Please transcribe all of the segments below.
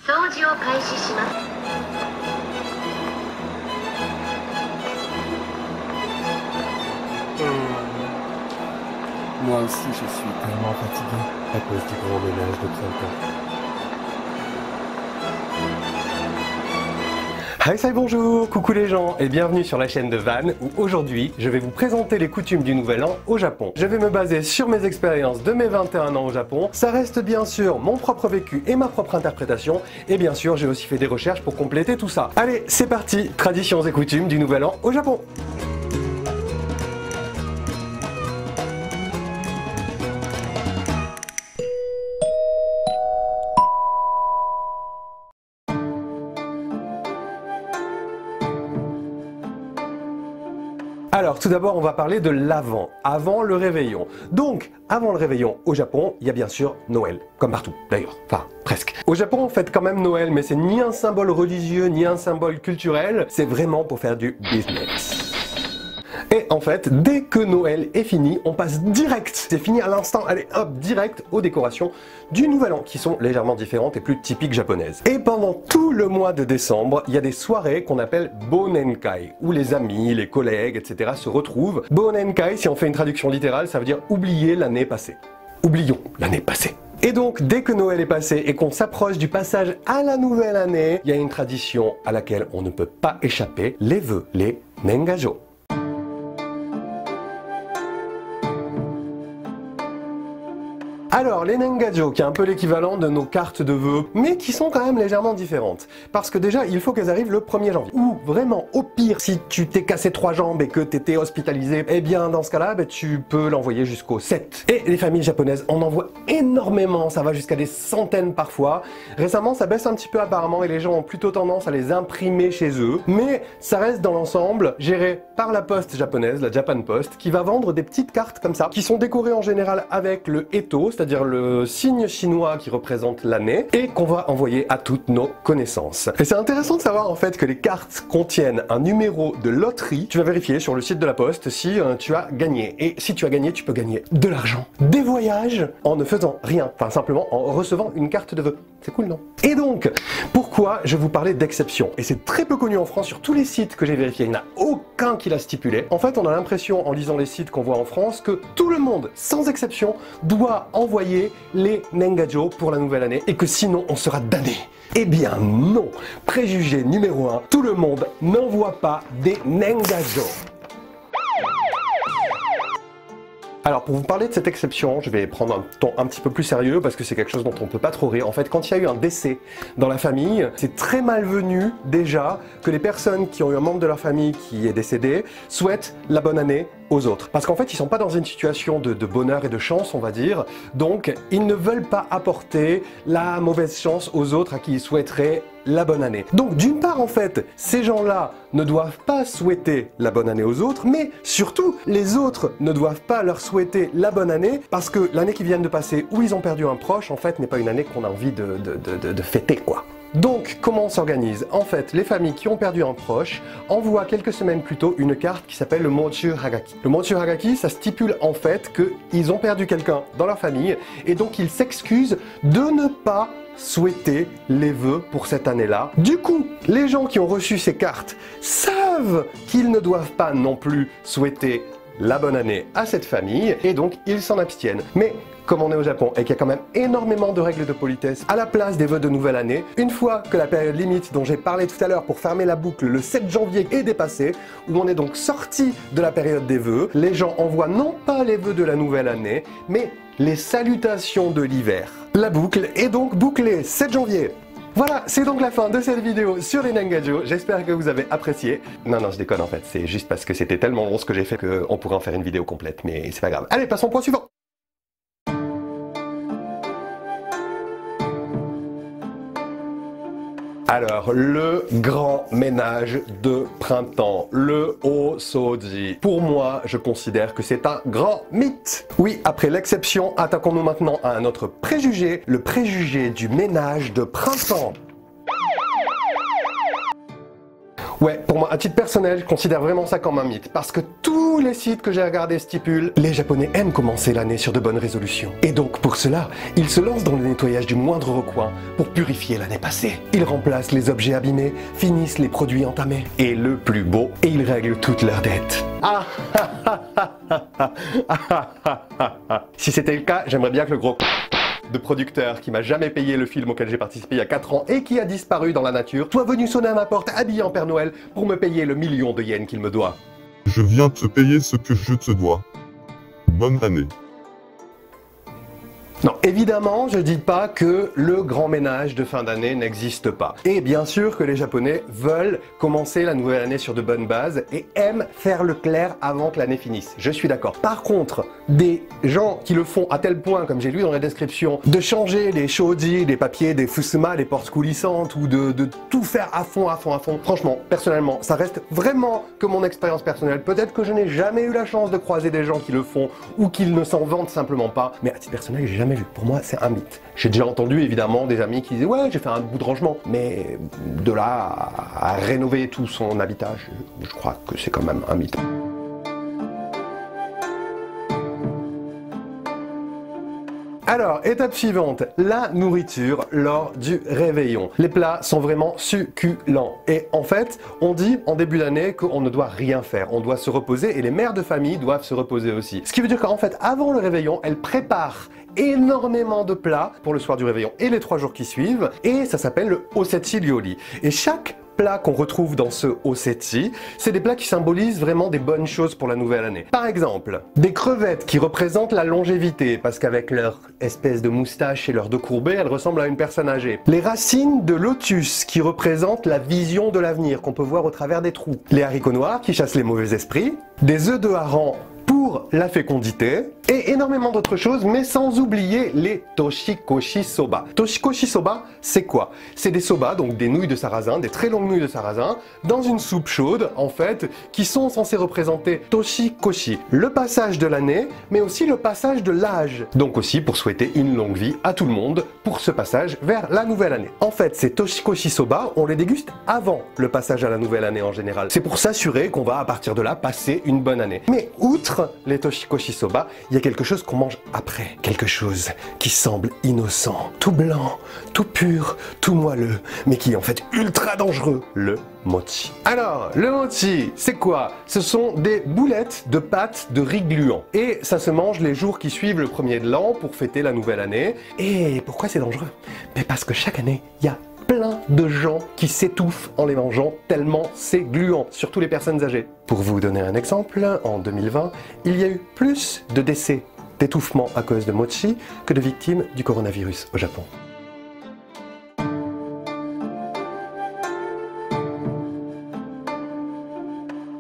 掃除を開始します。Moi aussi, je suis tellement fatigué à cause du grand ménage de printemps. Hi, bonjour, coucou les gens et bienvenue sur la chaîne de Van où aujourd'hui je vais vous présenter les coutumes du Nouvel An au Japon. Je vais me baser sur mes expériences de mes 21 ans au Japon, ça reste bien sûr mon propre vécu et ma propre interprétation et bien sûr j'ai aussi fait des recherches pour compléter tout ça. Allez, c'est parti, traditions et coutumes du Nouvel An au Japon. Alors tout d'abord on va parler de l'avant, avant le réveillon. Donc avant le réveillon au Japon, il y a bien sûr Noël, comme partout d'ailleurs, enfin presque. Au Japon on fête quand même Noël mais c'est ni un symbole religieux ni un symbole culturel, c'est vraiment pour faire du business. Et en fait, dès que Noël est fini, on passe direct, c'est fini à l'instant, allez hop, direct aux décorations du Nouvel An, qui sont légèrement différentes et plus typiques japonaises. Et pendant tout le mois de décembre, il y a des soirées qu'on appelle Bonenkai, où les amis, les collègues, etc. se retrouvent. Bonenkai, si on fait une traduction littérale, ça veut dire oublier l'année passée. Oublions l'année passée. Et donc, dès que Noël est passé et qu'on s'approche du passage à la nouvelle année, il y a une tradition à laquelle on ne peut pas échapper, les vœux, les Nengajo. Alors, les Nengajo, qui est un peu l'équivalent de nos cartes de vœux, mais qui sont quand même légèrement différentes. Parce que déjà, il faut qu'elles arrivent le 1er janvier. Ou vraiment, au pire, si tu t'es cassé 3 jambes et que t'étais hospitalisé, eh bien, dans ce cas-là, tu peux l'envoyer jusqu'au 7. Et les familles japonaises en envoient énormément, ça va jusqu'à des centaines parfois. Récemment, ça baisse un petit peu apparemment et les gens ont plutôt tendance à les imprimer chez eux. Mais ça reste dans l'ensemble géré par la poste japonaise, la Japan Post, qui va vendre des petites cartes comme ça, qui sont décorées en général avec le Eto, c'est-à-dire le signe chinois qui représente l'année, et qu'on va envoyer à toutes nos connaissances. Et c'est intéressant de savoir en fait que les cartes contiennent un numéro de loterie. Tu vas vérifier sur le site de la Poste si tu as gagné. Et si tu as gagné, tu peux gagner de l'argent, des voyages, en ne faisant rien. Enfin, simplement en recevant une carte de vœux. C'est cool, non? Et donc, pourquoi je vous parlais d'exception? Et c'est très peu connu en France, sur tous les sites que j'ai vérifiés, il n'y en a aucun qui l'a stipulé. En fait, on a l'impression, en lisant les sites qu'on voit en France, que tout le monde, sans exception, doit envoyer les Nengajo pour la nouvelle année et que sinon on sera damné. Eh bien non! Préjugé numéro 1, tout le monde n'envoie pas des Nengajo. Alors pour vous parler de cette exception, je vais prendre un ton un petit peu plus sérieux parce que c'est quelque chose dont on ne peut pas trop rire. En fait, quand il y a eu un décès dans la famille, c'est très malvenu déjà que les personnes qui ont eu un membre de leur famille qui est décédé souhaitent la bonne année aux autres. Parce qu'en fait, ils sont pas dans une situation de bonheur et de chance, on va dire. Donc, ils ne veulent pas apporter la mauvaise chance aux autres à qui ils souhaiteraient la bonne année. Donc, d'une part, en fait, ces gens-là ne doivent pas souhaiter la bonne année aux autres, mais surtout, les autres ne doivent pas leur souhaiter la bonne année parce que l'année qui vient de passer où ils ont perdu un proche, en fait, n'est pas une année qu'on a envie de fêter, quoi. Donc, comment on s'organise? En fait, les familles qui ont perdu un proche envoient quelques semaines plus tôt une carte qui s'appelle le Mochu Hagaki. Le Mochu Hagaki, ça stipule en fait qu'ils ont perdu quelqu'un dans leur famille et donc ils s'excusent de ne pas souhaiter les vœux pour cette année-là. Du coup, les gens qui ont reçu ces cartes savent qu'ils ne doivent pas non plus souhaiter la bonne année à cette famille et donc ils s'en abstiennent. Mais comme on est au Japon et qu'il y a quand même énormément de règles de politesse à la place des vœux de nouvelle année, une fois que la période limite dont j'ai parlé tout à l'heure pour fermer la boucle le 7 janvier est dépassée, où on est donc sorti de la période des vœux, les gens envoient non pas les vœux de la nouvelle année, mais les salutations de l'hiver. La boucle est donc bouclée, 7 janvier. Voilà, c'est donc la fin de cette vidéo sur les Nengajo. J'espère que vous avez apprécié. Non, je déconne en fait, c'est juste parce que c'était tellement long ce que j'ai fait qu'on pourrait en faire une vidéo complète, mais c'est pas grave. Allez, passons au point suivant. Alors, le grand ménage de printemps, le Osoji. Pour moi, je considère que c'est un grand mythe. Oui, après l'exception, attaquons-nous maintenant à un autre préjugé, le préjugé du ménage de printemps. Ouais, pour moi, à titre personnel, je considère vraiment ça comme un mythe, parce que tous les sites que j'ai regardés stipulent les Japonais aiment commencer l'année sur de bonnes résolutions. Et donc, pour cela, ils se lancent dans le nettoyage du moindre recoin pour purifier l'année passée. Ils remplacent les objets abîmés, finissent les produits entamés, et le plus beau, et ils règlent toutes leurs dettes. Si c'était le cas, j'aimerais bien que le gros de producteur qui m'a jamais payé le film auquel j'ai participé il y a 4 ans et qui a disparu dans la nature soit venu sonner à ma porte habillé en Père Noël pour me payer le million de yens qu'il me doit. Je viens te payer ce que je te dois. Bonne année. Non, évidemment, je dis pas que le grand ménage de fin d'année n'existe pas. Et bien sûr que les Japonais veulent commencer la nouvelle année sur de bonnes bases et aiment faire le clair avant que l'année finisse. Je suis d'accord. Par contre, des gens qui le font à tel point, comme j'ai lu dans la description, de changer les shoji, des papiers, des fusuma, des portes coulissantes ou de tout faire à fond, franchement, personnellement, ça reste vraiment que mon expérience personnelle. Peut-être que je n'ai jamais eu la chance de croiser des gens qui le font ou qu'ils ne s'en vantent simplement pas, mais à titre personnel, j'ai jamais vu. Pour moi, c'est un mythe. J'ai déjà entendu évidemment des amis qui disaient ouais, j'ai fait un bout de rangement, mais de là à rénover tout son habitat, je crois que c'est quand même un mythe. Alors, étape suivante, la nourriture lors du réveillon. Les plats sont vraiment succulents. Et en fait, on dit en début d'année qu'on ne doit rien faire. On doit se reposer et les mères de famille doivent se reposer aussi. Ce qui veut dire qu'en fait, avant le réveillon, elles préparent énormément de plats pour le soir du réveillon et les 3 jours qui suivent. Et ça s'appelle le Osechi Ryori. Et chaque plats qu'on retrouve dans ce osechi, c'est des plats qui symbolisent vraiment des bonnes choses pour la nouvelle année. Par exemple, des crevettes qui représentent la longévité, parce qu'avec leur espèce de moustache et leur dos courbé, elles ressemblent à une personne âgée. Les racines de lotus qui représentent la vision de l'avenir, qu'on peut voir au travers des trous. Les haricots noirs qui chassent les mauvais esprits. Des œufs de hareng pour la fécondité, et énormément d'autres choses, mais sans oublier les toshikoshi soba. Toshikoshi soba, c'est quoi? C'est des soba, donc des nouilles de sarrasin, des très longues nouilles de sarrasin, dans une soupe chaude, en fait, qui sont censées représenter toshikoshi, le passage de l'année, mais aussi le passage de l'âge. Donc aussi pour souhaiter une longue vie à tout le monde pour ce passage vers la nouvelle année. En fait, ces toshikoshi soba, on les déguste avant le passage à la nouvelle année en général. C'est pour s'assurer qu'on va à partir de là passer une bonne année. Mais outre les toshikoshi soba, il y a quelque chose qu'on mange après. Quelque chose qui semble innocent, tout blanc, tout pur, tout moelleux, mais qui est en fait ultra dangereux, le mochi. Alors, le mochi, c'est quoi? Ce sont des boulettes de pâte de riz gluant. Et ça se mange les jours qui suivent le 1er de l'an pour fêter la nouvelle année. Et pourquoi c'est dangereux? Mais parce que chaque année, il y a plein de gens qui s'étouffent en les mangeant tellement c'est gluant, surtout les personnes âgées. Pour vous donner un exemple, en 2020, il y a eu plus de décès d'étouffement à cause de mochi que de victimes du coronavirus au Japon.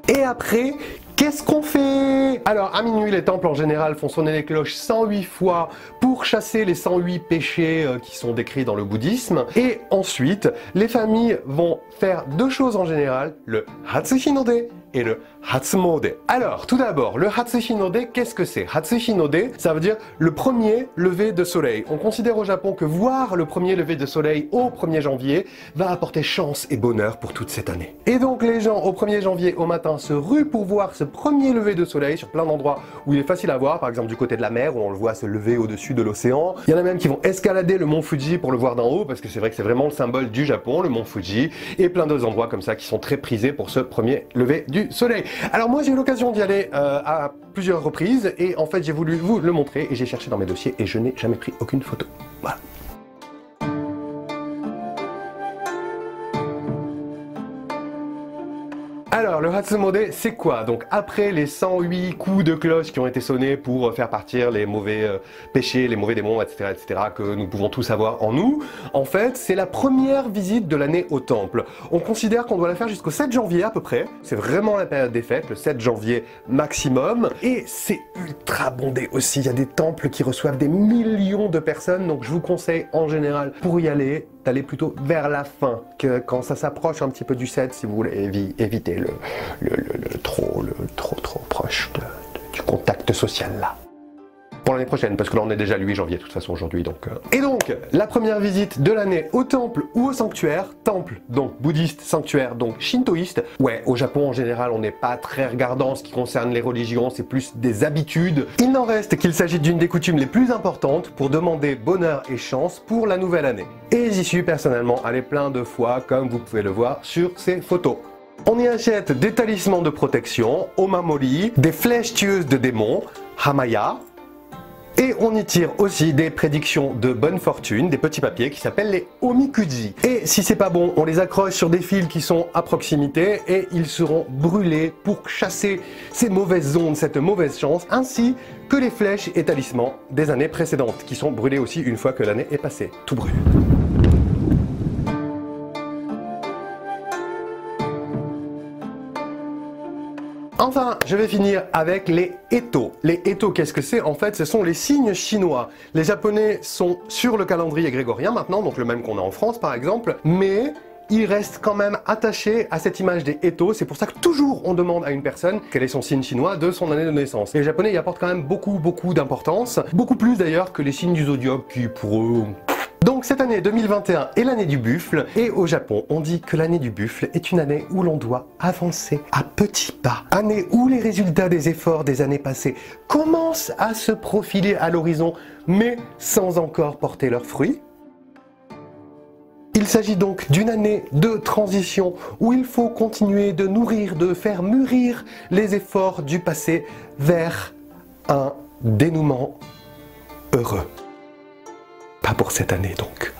Et après, qu'est-ce qu'on fait? Alors, à minuit, les temples en général font sonner les cloches 108 fois pour chasser les 108 péchés qui sont décrits dans le bouddhisme. Et ensuite, les familles vont faire 2 choses en général, le Hatsuhinode et le Hatsumode. Alors, tout d'abord, le Hatsuhinode, qu'est-ce que c'est? Hatsuhinode, ça veut dire le premier lever de soleil. On considère au Japon que voir le premier lever de soleil au 1er janvier va apporter chance et bonheur pour toute cette année. Et donc, les gens au 1er janvier au matin se ruent pour voir ce premier lever de soleil sur plein d'endroits où il est facile à voir, par exemple du côté de la mer où on le voit se lever au-dessus de l'océan. Il y en a même qui vont escalader le mont Fuji pour le voir d'en haut, parce que c'est vrai que c'est vraiment le symbole du Japon, le mont Fuji, et plein d'autres endroits comme ça qui sont très prisés pour ce premier lever du soleil. Alors moi j'ai eu l'occasion d'y aller à plusieurs reprises et en fait j'ai voulu vous le montrer et j'ai cherché dans mes dossiers et je n'ai jamais pris aucune photo. Voilà. Alors, le Hatsumode, c'est quoi? Donc, après les 108 coups de cloche qui ont été sonnés pour faire partir les mauvais péchés, les mauvais démons, etc., que nous pouvons tous avoir en nous, en fait, c'est la première visite de l'année au temple. On considère qu'on doit la faire jusqu'au 7 janvier à peu près. C'est vraiment la période des fêtes, le 7 janvier maximum. Et c'est ultra bondé aussi. Il y a des temples qui reçoivent des millions de personnes. Donc, je vous conseille en général, pour y aller, d'aller plutôt vers la fin, que quand ça s'approche un petit peu du 7, si vous voulez éviter trop proche du contact social là. pour l'année prochaine, parce que là on est déjà le 8 janvier de toute façon aujourd'hui. Et donc, la première visite de l'année au temple ou au sanctuaire, temple donc bouddhiste, sanctuaire donc shintoïste. Ouais, au Japon en général on n'est pas très regardant en ce qui concerne les religions, c'est plus des habitudes. Il n'en reste qu'il s'agit d'une des coutumes les plus importantes pour demander bonheur et chance pour la nouvelle année. Et j'y suis personnellement allé plein de fois, comme vous pouvez le voir sur ces photos. On y achète des talismans de protection, omamori, des flèches tueuses de démons, hamaya, et on y tire aussi des prédictions de bonne fortune, des petits papiers qui s'appellent les omikuji. Et si c'est pas bon, on les accroche sur des fils qui sont à proximité et ils seront brûlés pour chasser ces mauvaises ondes, cette mauvaise chance, ainsi que les flèches et talismans des années précédentes, qui sont brûlés aussi une fois que l'année est passée. Tout brûle. Enfin, je vais finir avec les Eto. Les Eto, qu'est-ce que c'est? En fait, ce sont les signes chinois. Les Japonais sont sur le calendrier grégorien maintenant, donc le même qu'on a en France par exemple, mais ils restent quand même attachés à cette image des Eto. C'est pour ça que toujours on demande à une personne quel est son signe chinois de son année de naissance. Et les Japonais y apportent quand même beaucoup d'importance, beaucoup plus d'ailleurs que les signes du zodiaque qui pour eux... Donc cette année 2021 est l'année du buffle, et au Japon on dit que l'année du buffle est une année où l'on doit avancer à petits pas. Année où les résultats des efforts des années passées commencent à se profiler à l'horizon, mais sans encore porter leurs fruits. Il s'agit donc d'une année de transition où il faut continuer de nourrir, de faire mûrir les efforts du passé vers un dénouement heureux. Pas pour cette année donc.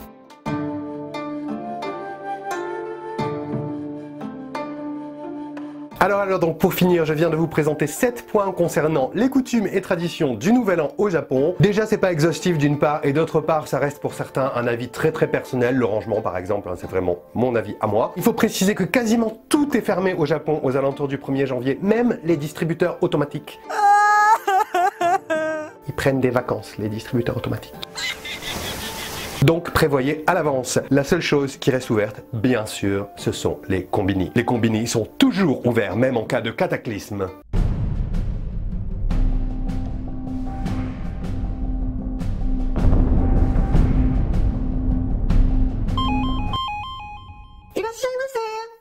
Alors donc pour finir, je viens de vous présenter 7 points concernant les coutumes et traditions du Nouvel An au Japon. Déjà c'est pas exhaustif d'une part, et d'autre part ça reste pour certains un avis très personnel. Le rangement par exemple, hein, c'est vraiment mon avis à moi. Il faut préciser que quasiment tout est fermé au Japon aux alentours du 1er janvier, même les distributeurs automatiques. Ils prennent des vacances, les distributeurs automatiques. Donc prévoyez à l'avance. La seule chose qui reste ouverte, bien sûr, ce sont les combini. Les combini sont toujours ouverts, même en cas de cataclysme.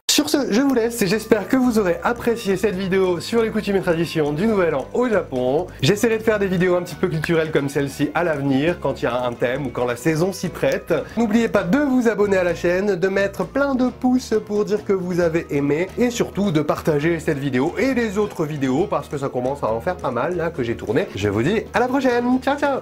Sur ce, je vous laisse et j'espère que vous aurez apprécié cette vidéo sur les coutumes et traditions du Nouvel An au Japon. J'essaierai de faire des vidéos un petit peu culturelles comme celle-ci à l'avenir, quand il y a un thème ou quand la saison s'y prête. N'oubliez pas de vous abonner à la chaîne, de mettre plein de pouces pour dire que vous avez aimé, et surtout de partager cette vidéo et les autres vidéos parce que ça commence à en faire pas mal là que j'ai tourné. Je vous dis à la prochaine, ciao ciao!